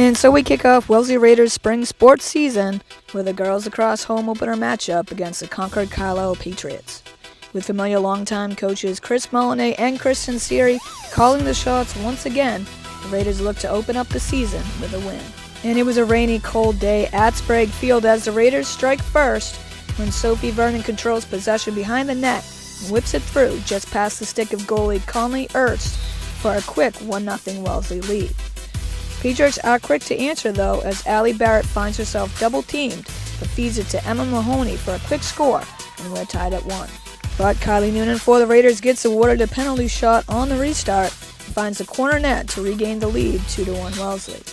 And so we kick off Wellesley Raiders' spring sports season with a girls lacrosse home opener matchup against the Concord Carlisle Patriots. With familiar longtime coaches Chris Molyneux and Kristen Seary calling the shots once again, the Raiders look to open up the season with a win. And it was a rainy, cold day at Sprague Field as the Raiders strike first when Sophie Vernon controls possession behind the net and whips it through just past the stick of goalie Conley Ernst for a quick 1-0 Wellesley lead. Patriots are quick to answer though as Allie Barrett finds herself double-teamed but feeds it to Emma Mahoney for a quick score, and we're tied at 1. But Kylie Noonan for the Raiders gets awarded a penalty shot on the restart and finds the corner net to regain the lead 2-1 Wellesley.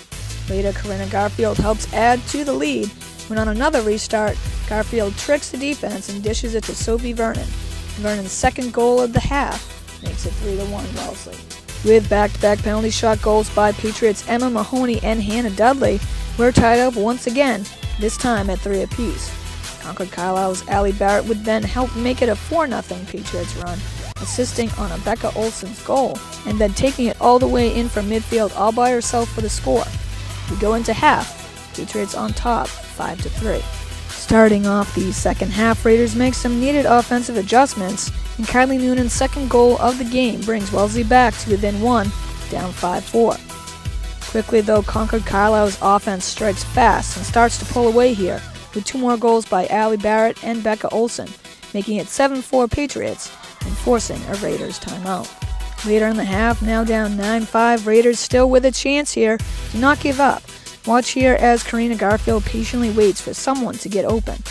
Later, Corinna Garfield helps add to the lead when on another restart, Garfield tricks the defense and dishes it to Sophie Vernon. Vernon's second goal of the half makes it 3-1 Wellesley. With back-to-back penalty shot goals by Patriots Emma Mahoney and Hannah Dudley, we're tied up once again, this time at 3 apiece. Concord Carlisle's Allie Barrett would then help make it a 4-0 Patriots run, assisting on a Becca Olsen's goal, and then taking it all the way in from midfield all by herself for the score. We go into half, Patriots on top, 5-3. Starting off the second half, Raiders make some needed offensive adjustments, and Kylie Noonan's second goal of the game brings Wellesley back to within 1, down 5-4. Quickly though, Concord Carlisle's offense strikes fast and starts to pull away here, with 2 more goals by Allie Barrett and Becca Olsen, making it 7-4 Patriots and forcing a Raiders timeout. Later in the half, now down 9-5, Raiders still with a chance here, do not give up. Watch here as Corinna Garfield patiently waits for someone to get open.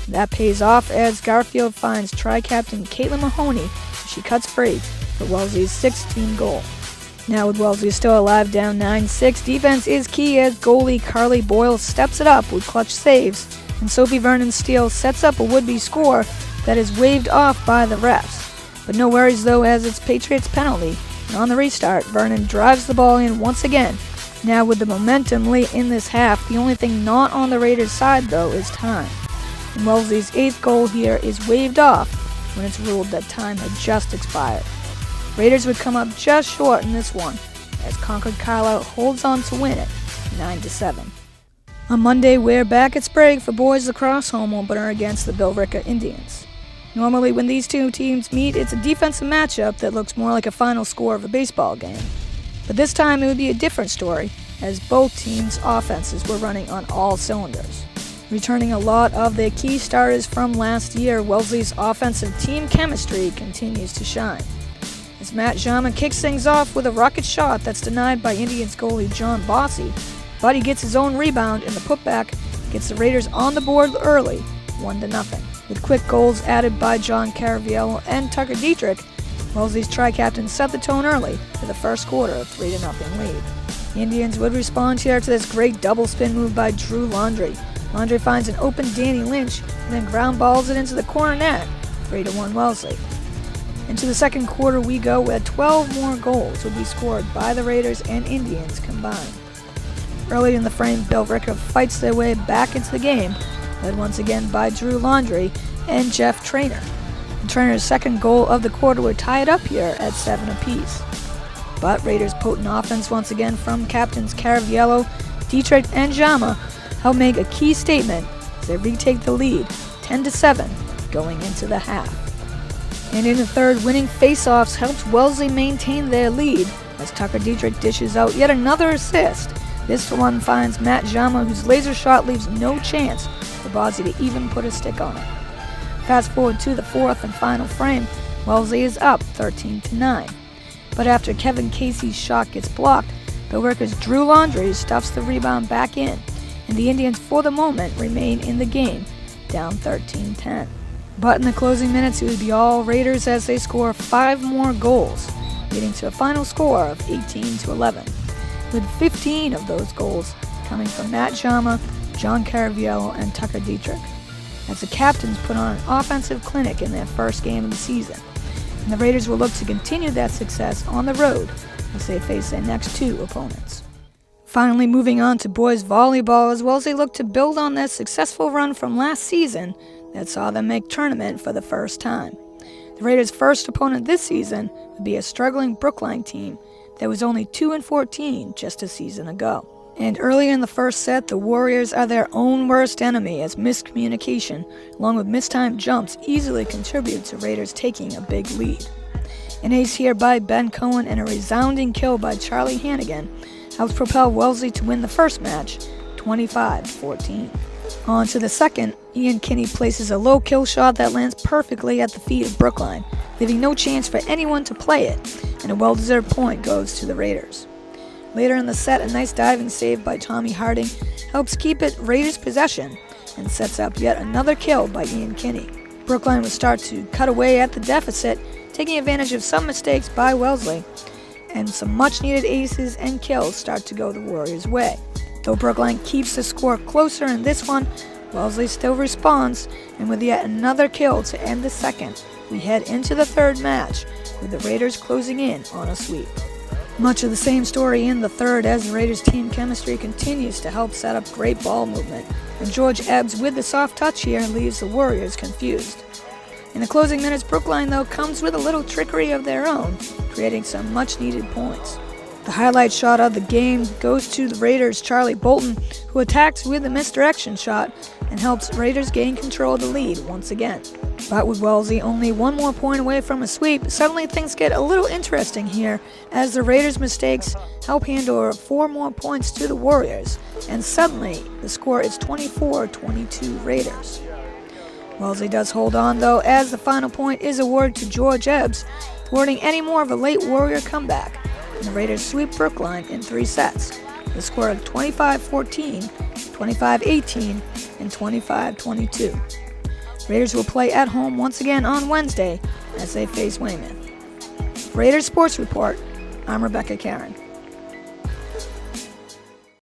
That pays off as Garfield finds tri-captain Caitlin Mahoney as she cuts free for Wellesley's 16th goal. Now with Wellesley still alive down 9-6, defense is key as goalie Carly Boyle steps it up with clutch saves, and Sophie Vernon's steal sets up a would-be score that is waved off by the refs. But no worries though as it's Patriots penalty, and on the restart, Vernon drives the ball in once again. Now with the momentum late in this half, the only thing not on the Raiders' side though is time. And Wellesley's 8th goal here is waved off when it's ruled that time had just expired. Raiders would come up just short in this one as Concord Carlisle holds on to win it 9-7. On Monday, we're back at Sprague for boys lacrosse home opener against the Billerica Indians. Normally when these two teams meet, it's a defensive matchup that looks more like a final score of a baseball game. But this time it would be a different story, as both teams' offenses were running on all cylinders. Returning a lot of their key starters from last year, Wellesley's offensive team chemistry continues to shine. As Matt Jama kicks things off with a rocket shot that's denied by Indians goalie John Bossy, but he gets his own rebound and the putback gets the Raiders on the board early, 1-0. With quick goals added by John Caraviello and Tucker Dietrich, Wellesley's tri-captain set the tone early for the first quarter of 3-0 lead. The Indians would respond here to this great double spin move by Drew Laundrie. Laundrie finds an open Danny Lynch and then ground balls it into the corner net, 3-1 Wellesley. Into the second quarter we go where 12 more goals would be scored by the Raiders and Indians combined. Early in the frame, Billerica fights their way back into the game, led once again by Drew Laundrie and Jeff Trainer. Trainer's second goal of the quarter would tie it up here at 7 apiece. But Raiders' potent offense once again from captains Caraviello, Dietrich, and Jama help make a key statement as they retake the lead 10-7 going into the half. And in the third, winning faceoffs helps Wellesley maintain their lead as Tucker Dietrich dishes out yet another assist. This one finds Matt Jama, whose laser shot leaves no chance for Bossy to even put a stick on it. Fast forward to the fourth and final frame, Wellesley is up 13-9. But after Kevin Casey's shot gets blocked, Billerica's Drew Laundrie stuffs the rebound back in, and the Indians for the moment remain in the game, down 13-10. But in the closing minutes, it would be all Raiders as they score 5 more goals, leading to a final score of 18-11, with 15 of those goals coming from Matt Jama, John Caraviello, and Tucker Dietrich, as the captains put on an offensive clinic in their first game of the season, and the Raiders will look to continue that success on the road as they face their next 2 opponents. Finally, moving on to boys volleyball, as well as they look to build on their successful run from last season that saw them make tournament for the first time. The Raiders' first opponent this season would be a struggling Brookline team that was only 2-14 just a season ago. And early in the first set, the Warriors are their own worst enemy as miscommunication, along with mistimed jumps, easily contribute to Raiders taking a big lead. An ace here by Ben Cohen and a resounding kill by Charlie Hannigan helps propel Wellesley to win the first match, 25-14. On to the second, Ian Kinney places a low kill shot that lands perfectly at the feet of Brookline, leaving no chance for anyone to play it, and a well-deserved point goes to the Raiders. Later in the set, a nice diving save by Tommy Harding helps keep it Raiders' possession and sets up yet another kill by Ian Kinney. Brookline will start to cut away at the deficit, taking advantage of some mistakes by Wellesley, and some much-needed aces and kills start to go the Warriors' way. Though Brookline keeps the score closer in this one, Wellesley still responds, and with yet another kill to end the second, we head into the third match, with the Raiders closing in on a sweep. Much of the same story in the third as the Raiders' team chemistry continues to help set up great ball movement, and George Ebbs with the soft touch here leaves the Warriors confused. In the closing minutes, Brookline, though, comes with a little trickery of their own, creating some much-needed points. The highlight shot of the game goes to the Raiders' Charlie Bolton, who attacks with a misdirection shot and helps Raiders gain control of the lead once again. But with Wellesley only one more point away from a sweep, suddenly things get a little interesting here as the Raiders' mistakes help hand over 4 more points to the Warriors, and suddenly the score is 24-22 Raiders. Wellesley does hold on, though, as the final point is awarded to George Ebbs, thwarting any more of a late Warrior comeback, and the Raiders sweep Brookline in 3 sets, with a score of 25-14, 25-18, and 25-22. Raiders will play at home once again on Wednesday as they face Weymouth. Raiders Sports Report, I'm Rebecca Karen.